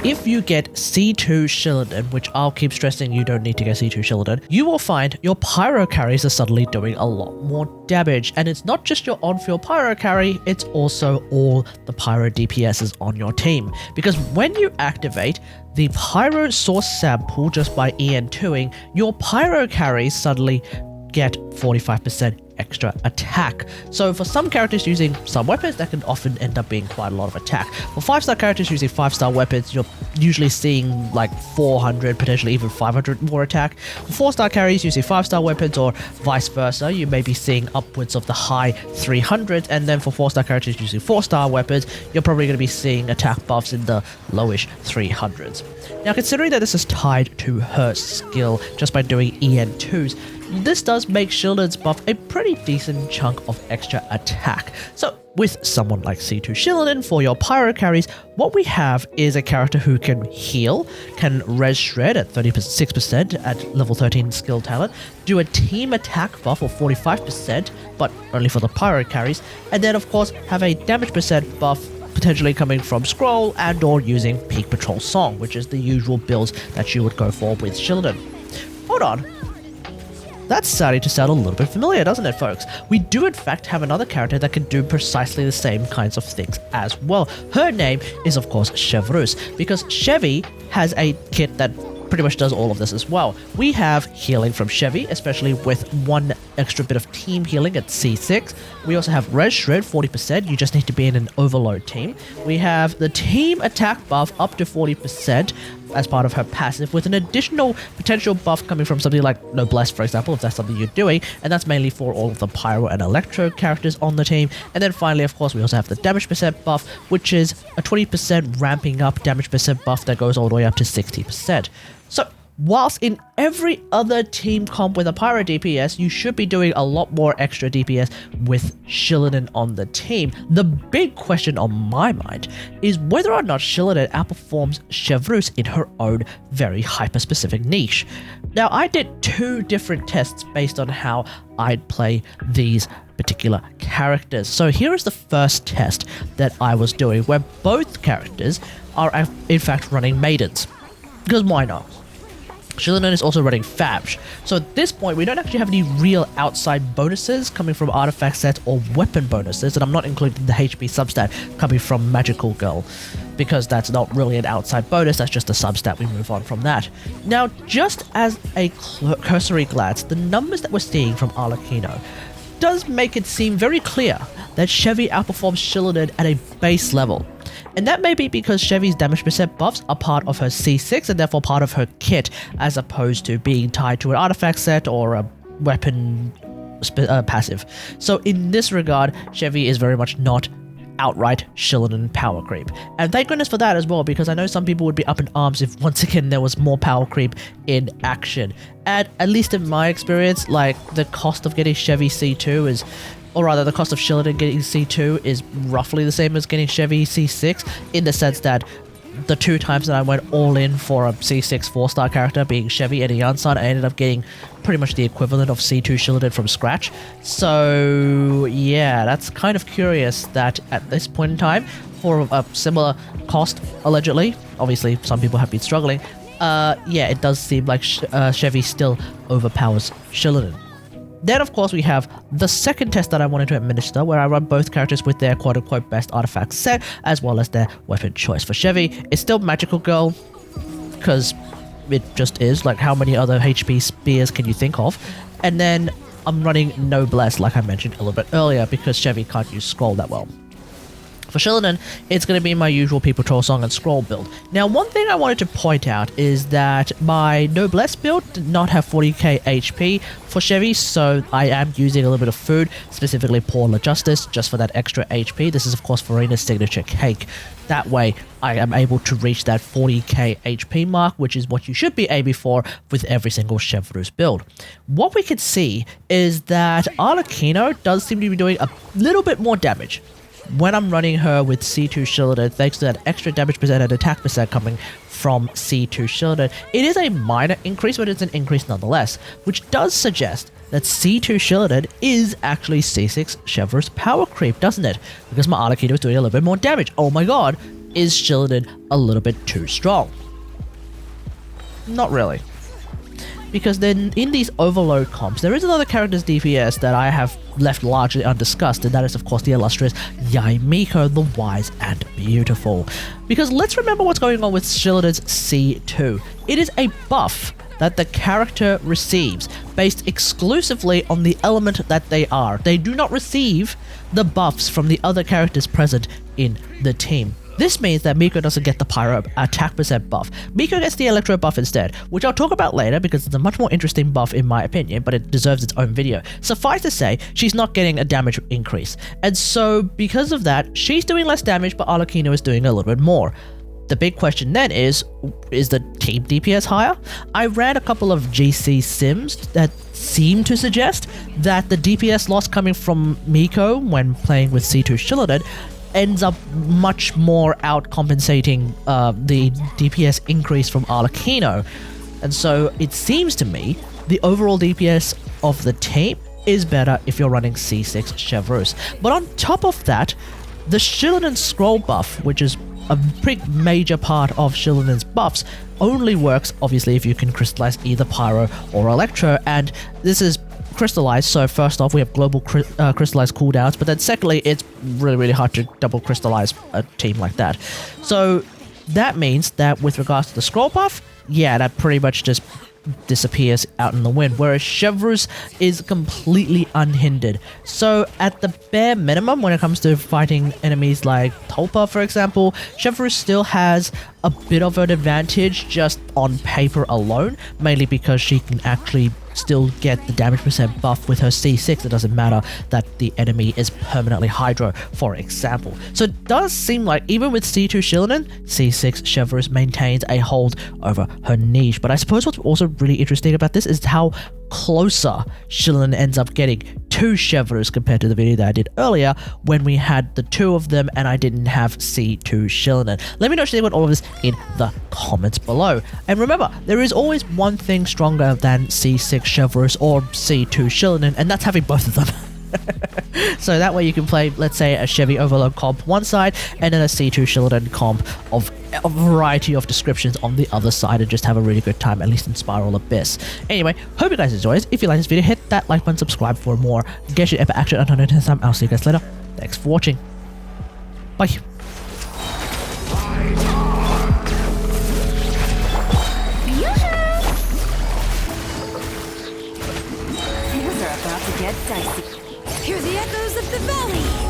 if you get C2 Xilonen, which I'll keep stressing you don't need to get C2 Xilonen, you will find your pyro carries are suddenly doing a lot more damage. And it's not just your on-field pyro carry, it's also all the pyro DPSs on your team. Because when you activate the pyro source sample just by EN2ing, your pyro carries suddenly get 45% extra attack. So for some characters using some weapons, that can often end up being quite a lot of attack. For 5-star characters using 5-star weapons, you're usually seeing like 400, potentially even 500 more attack. For 4-star carries using 5-star weapons or vice versa, you may be seeing upwards of the high 300s, and then for 4-star characters using 4-star weapons, you're probably going to be seeing attack buffs in the lowish 300s. Now, considering that this is tied to her skill just by doing EN2s, this does make Xilonen's buff a pretty decent chunk of extra attack. So with someone like C2 Xilonen for your pyro carries, what we have is a character who can heal, can res shred at 36% at level 13 skill talent, do a team attack buff of 45%, but only for the pyro carries, and then of course have a damage percent buff potentially coming from scroll and or using peak patrol song, which is the usual builds that you would go for with Xilonen. Hold on. That's starting to sound a little bit familiar, doesn't it, folks? We do in fact have another character that can do precisely the same kinds of things as well. Her name is of course Chevreuse, because Chevy has a kit that pretty much does all of this as well. We have healing from Chevy, especially with one extra bit of team healing at C6. We also have res shred 40%, you just need to be in an overload team. We have the team attack buff up to 40% as part of her passive, with an additional potential buff coming from something like Noblesse, for example, if that's something you're doing, and that's mainly for all of the Pyro and Electro characters on the team. And then finally, of course, we also have the damage percent buff, which is a 20% ramping up damage percent buff that goes all the way up to 60%. So whilst in every other team comp with a Pyro DPS, you should be doing a lot more extra DPS with Xilonen on the team. The big question on my mind is whether or not Xilonen outperforms Chevreuse in her own very hyper-specific niche. Now, I did 2 different tests based on how I'd play these particular characters. So here is the first test that I was doing, where both characters are in fact running Maidens. Because why not? Xilonen is also running Fabsh. So at this point, we don't actually have any real outside bonuses coming from artifact sets or weapon bonuses, and I'm not including the HP substat coming from Magical Girl, because that's not really an outside bonus, that's just a substat. We move on from that. Now, just as a cursory glance, the numbers that we're seeing from Arlecchino does make it seem very clear that Chevy outperforms Xilonen at a base level. And that may be because Chevy's damage percent buffs are part of her C6 and therefore part of her kit, as opposed to being tied to an artifact set or a weapon passive. So in this regard, Chevy is very much not outright Xilonen power creep. And thank goodness for that as well, because I know some people would be up in arms if once again there was more power creep in action. And at least in my experience, like, the cost of getting Chevy C2 is, or rather the cost of Xilonen getting C2 is roughly the same as getting Chevy C6, in the sense that the 2 times that I went all in for a C6 4-star character, being Chevy and Yansan, I ended up getting pretty much the equivalent of C2 Xilonen from scratch. So yeah, that's kind of curious that at this point in time, for a similar cost, allegedly, obviously some people have been struggling, yeah, it does seem like Chevy still overpowers Xilonen. Then, of course, we have the second test that I wanted to administer, where I run both characters with their quote-unquote best artifact set, as well as their weapon choice. For Chevy, it's still Magical Girl, because it just is. Like, how many other HP spears can you think of? And then I'm running Noblesse, like I mentioned a little bit earlier, because Chevy can't use Scroll that well. For Xilonen, it's going to be my usual Peak Patrol Song and Scroll build. Now, one thing I wanted to point out is that my Noblesse build did not have 40k HP for Chevy, so I am using a little bit of food, specifically Paula Justice, just for that extra HP. This is, of course, Farina's signature cake. That way, I am able to reach that 40k HP mark, which is what you should be aiming for with every single Chevreuse build. What we can see is that Arlecchino does seem to be doing a little bit more damage when I'm running her with C2 Xilonen, thanks to that extra damage percent and attack percent coming from C2 Xilonen. It is a minor increase, but it's an increase nonetheless, which does suggest that C2 Xilonen is actually C6 Chevreuse power creep, doesn't it? Because my Arlecchino is doing a little bit more damage. Oh my god, is Xilonen a little bit too strong? Not really. Because then in these overload comps, there is another character's DPS that I have left largely undiscussed, and that is of course the illustrious Yaimiko, the Wise and Beautiful. Because let's remember what's going on with Xilonen's C2. It is a buff that the character receives based exclusively on the element that they are. They do not receive the buffs from the other characters present in the team. This means that Miko doesn't get the Pyro attack percent buff. Miko gets the Electro buff instead, which I'll talk about later because it's a much more interesting buff in my opinion, but it deserves its own video. Suffice to say, she's not getting a damage increase. And so because of that, she's doing less damage, but Arlecchino is doing a little bit more. The big question then is the team DPS higher? I ran a couple of GC sims that seem to suggest that the DPS loss coming from Miko when playing with C2 Xilonen ends up much more outcompensating the DPS increase from Arlecchino. And so it seems to me the overall DPS of the team is better if you're running C6 Chevreuse. But on top of that, the Xilonen scroll buff, which is a pretty major part of Xilonen's buffs, only works obviously if you can crystallize either Pyro or Electro, and this is crystallized. So first off, we have global crystallized cooldowns, but then secondly, it's really hard to double crystallize a team like that. So that means that with regards to the scroll buff, yeah, that pretty much just disappears out in the wind, whereas Chevreuse is completely unhindered. So at the bare minimum, when it comes to fighting enemies like Tulpa, for example, Chevreuse still has a bit of an advantage just on paper alone, mainly because she can actually still get the damage percent buff with her C6. It doesn't matter that the enemy is permanently Hydro, for example. So it does seem like even with C2 Xilonen, C6 Chevreuse maintains a hold over her niche. But I suppose what's also really interesting about this is how closer Xilonen ends up getting to Chevreuse compared to the video that I did earlier when we had the two of them and I didn't have C2 Xilonen. Let me know what you think about all of this in the comments below. And remember, there is always one thing stronger than C6 Chevreuse or C2 Xilonen, and that's having both of them. So that way you can play, let's say, a Chevy Overload comp one side and then a C2 Xilonen comp of a variety of descriptions on the other side and just have a really good time, at least in Spiral Abyss. Anyway, hope you guys enjoyed. If you like this video, hit that like button, subscribe for more Genshin Impact action. Until next time, I'll see you guys later. Thanks for watching. Bye. Things are about to get dicey. Hear the echoes of the valley!